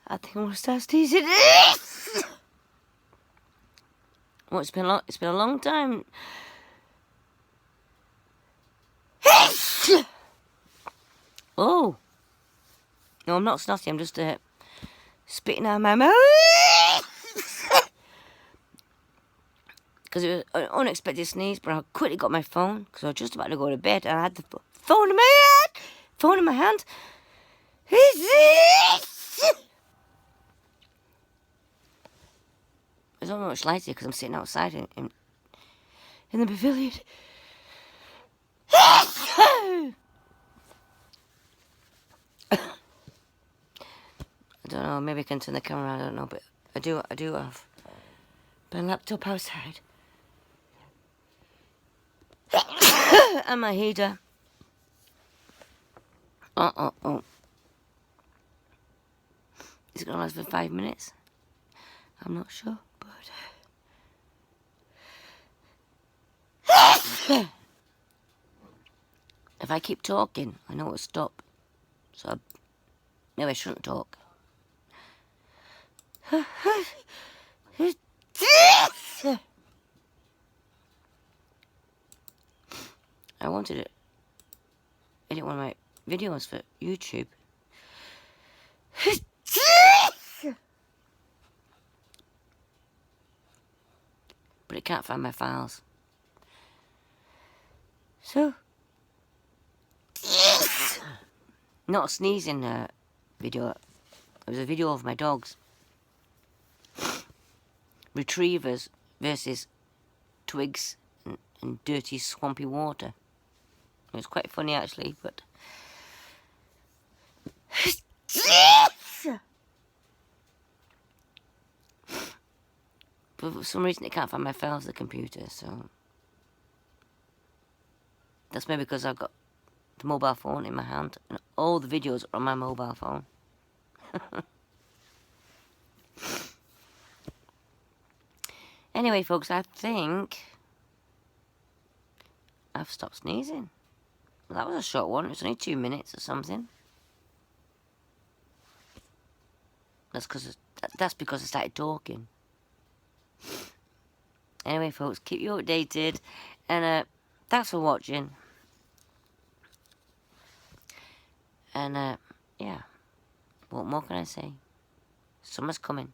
I think I'm gonna start sneezing. Well, it's been a long time. Oh no, I'm not snotty. I'm just spitting out my mouth because it was an unexpected sneeze. But I quickly got my phone because I was just about to go to bed, and I had the phone in my hand. Phone in my hand. It's not much lighter because I'm sitting outside in the pavilion. I don't know, maybe I can turn the camera around, I don't know, but I do have my laptop outside. And my heater. Oh. Is it going to last for 5 minutes? I'm not sure, but... If I keep talking, I know it'll stop. So, maybe I shouldn't talk. I wanted to edit one of my videos for YouTube. But it can't find my files. So, not a sneezing video. It was a video of my dogs. Retrievers versus twigs and dirty swampy water. It was quite funny actually, but... But for some reason it can't find my files on the computer, so... That's maybe because I've got the mobile phone in my hand, and all the videos are on my mobile phone. Anyway, folks, I think I've stopped sneezing. Well, that was a short one. It was only 2 minutes or something. That's because I started talking. Anyway, folks, keep you updated, and thanks for watching. And yeah, what more can I say? Summer's coming.